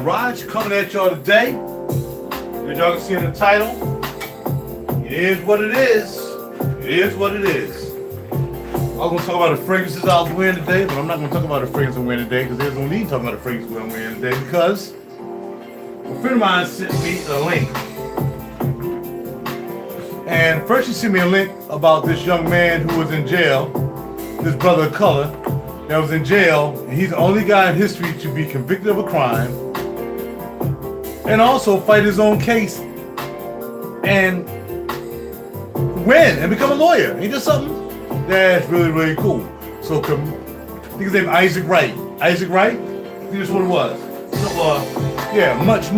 Raj coming at y'all today. As y'all can see in the title, it is what it is. It is what it is. I'm going to talk about the fragrances I was wearing today, but I'm not going to talk about the fragrance I'm wearing today because there's no need to talk about the fragrances I'm wearing today because a friend of mine sent me a link. And first she sent me a link about this young man who was in jail, this brother of color that was in jail, and he's the only guy in history to be convicted of a crime and also fight his own case and win and become a lawyer. Ain't that something? That's really, really cool. So, I think his name Isaac Wright. Isaac Wright? I think that's what it was. So, yeah, much, I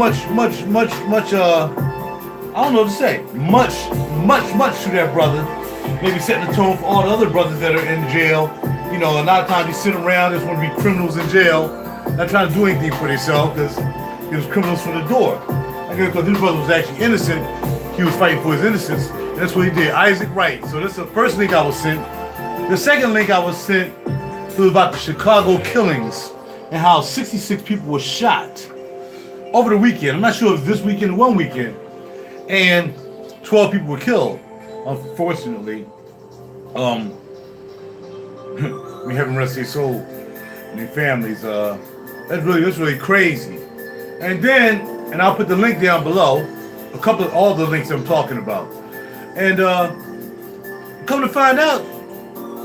don't know what to say. Much to that brother. Maybe setting the tone for all the other brothers that are in jail. You know, a lot of times you sit around, just want to be criminals in jail, not trying to do anything for themselves because he was criminals from the door. I guess because this brother was actually innocent, he was fighting for his innocence, and that's what he did. Isaac Wright. So that's the first link I was sent. The second link I was sent was about the Chicago killings and how 66 people were shot over the weekend. I'm not sure if this weekend or one weekend. And 12 people were killed. Unfortunately, we haven't rest their soul and their families. That's really crazy. And then, and I'll put the link down below, a couple of all the links I'm talking about. And come to find out,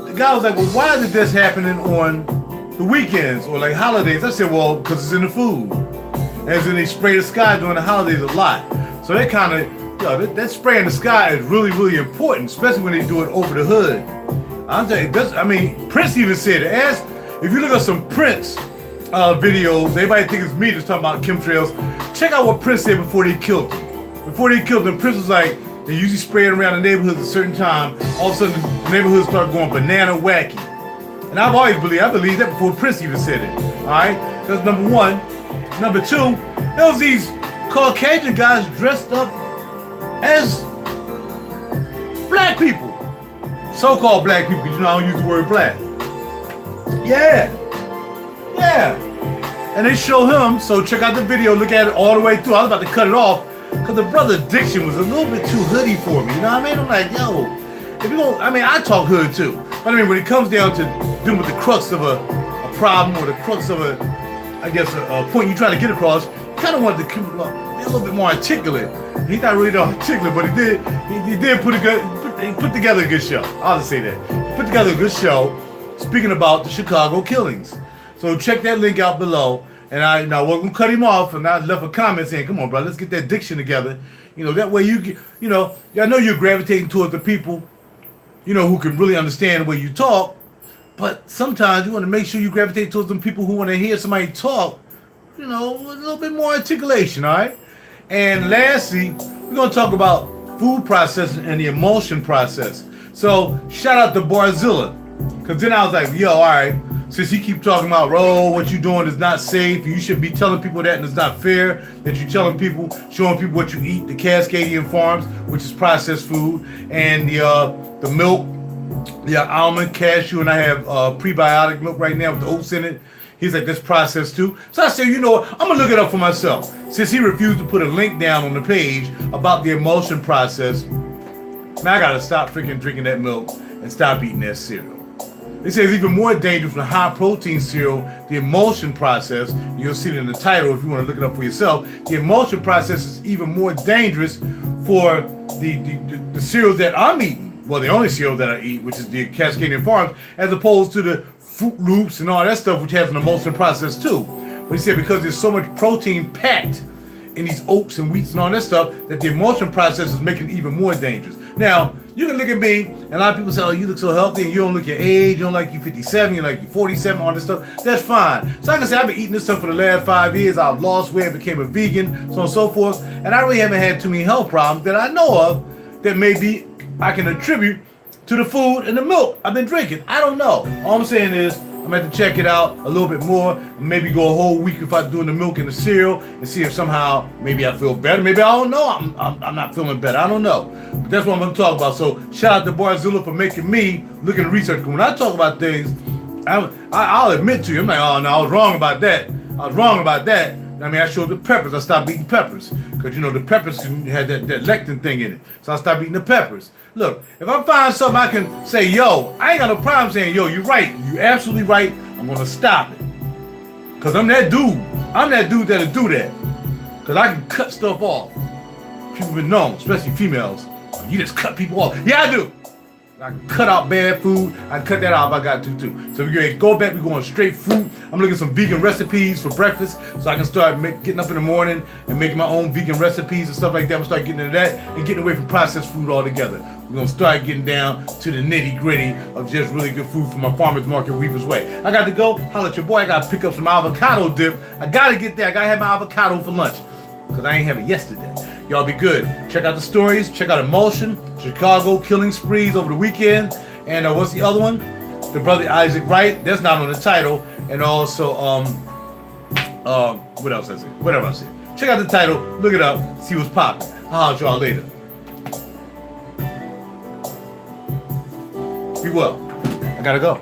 the guy was like, well, why is this happening on the weekends or like holidays? I said, well, because it's in the food. As in they spray the sky during the holidays a lot. So that kind of, that spray in the sky is really important, especially when they do it over the hood. I'm telling you, Prince even said it. If you look at some Prince videos, everybody think it's me just talking about chemtrails. Check out what Prince said before they killed him. Before they killed him, Prince was like, they usually spray it around the neighborhoods at a certain time. All of a sudden, the neighborhoods start going banana wacky. And I've always believed, I believed that before Prince even said it. All right, that's number one. Number two, there was these Caucasian guys dressed up as black people. So-called black people, because you know I don't use the word black. Yeah. And they show him, so check out the video, look at it all the way through. I was about to cut it off, because the brother's diction was a little bit too hoodie for me, you know what I mean? I'm like, yo, if you don't, I talk hood too. But when it comes down to dealing with the crux of a problem, or the crux of a point you're trying to get across, you kind of want to be a little bit more articulate. He's not really that articulate, but he did put together a good show. I'll just say that. He put together a good show speaking about the Chicago killings. So check that link out below. And I wasn't going to cut him off, and I left a comment saying, come on, bro, let's get that diction together. You know, that way you get, I know you're gravitating towards the people, who can really understand the way you talk. But sometimes you want to make sure you gravitate towards them people who want to hear somebody talk, with a little bit more articulation, all right? And lastly, we're going to talk about food processing and the emulsion process. So shout out to Barzilla, because then I was like, yo, all right, since he keep talking about, what you doing is not safe, you should be telling people that, and it's not fair that you're telling people, showing people what you eat, the Cascadian Farms, which is processed food, and the milk, the almond, cashew, and I have prebiotic milk right now with the oats in it. He's like, that's processed too. So I said, you know what, I'm going to look it up for myself. Since he refused to put a link down on the page about the emulsion process, man, I got to stop freaking drinking that milk and stop eating that cereal. They say it's even more dangerous than high protein cereal, the emulsion process. You'll see it in the title if you want to look it up for yourself. The emulsion process is even more dangerous for the cereals that I'm eating. Well, the only cereal that I eat, which is the Cascadian Farms, as opposed to the Fruit Loops and all that stuff, which has an emulsion process too. But he said because there's so much protein packed in these oats and wheats and all that stuff, that the emulsion process is making it even more dangerous. Now, you can look at me, and a lot of people say, oh, you look so healthy, and you don't look your age, you don't like you 57, you like you 47, all this stuff. That's fine. So I can say I've been eating this stuff for the last 5 years. I've lost weight, became a vegan, so on and so forth. And I really haven't had too many health problems that I know of that maybe I can attribute to the food and the milk I've been drinking. I don't know. All I'm saying is I'm going to have to check it out a little bit more. Maybe go a whole week without doing the milk and the cereal and see if somehow maybe I feel better. Maybe I don't know. I'm not feeling better. I don't know. But that's what I'm going to talk about. So shout out to Barzilla for making me look at the research. When I talk about things, I'll admit to you, I'm like, oh no, I was wrong about that. I mean, I showed the peppers. I stopped eating peppers because, you know, the peppers had that lectin thing in it. So I stopped eating the peppers. Look, if I find something I can say, yo, I ain't got no problem saying, yo, you're right. You're absolutely right. I'm going to stop it. Because I'm that dude. I'm that dude that'll do that. Because I can cut stuff off. People been known, especially females. You just cut people off. Yeah, I do. I can cut out bad food. I can cut that out if I got to too. So we're going to go back. We're going straight fruit. I'm looking at some vegan recipes for breakfast so I can start getting up in the morning and making my own vegan recipes and stuff like that. I'm going to start getting into that and getting away from processed food altogether. We're going to start getting down to the nitty gritty of just really good food from my farmer's market Weaver's Way. I got to go. Holla at your boy. I got to pick up some avocado dip. I got to get there. I got to have my avocado for lunch because I ain't have it yesterday. Y'all be good. Check out the stories. Check out Emulsion, Chicago Killing Sprees over the weekend. And what's the other one? The brother Isaac Wright. That's not on the title. And also, what else I say? Whatever I say. Check out the title. Look it up. See what's popping. I'll holler at y'all later. Be well. I gotta go.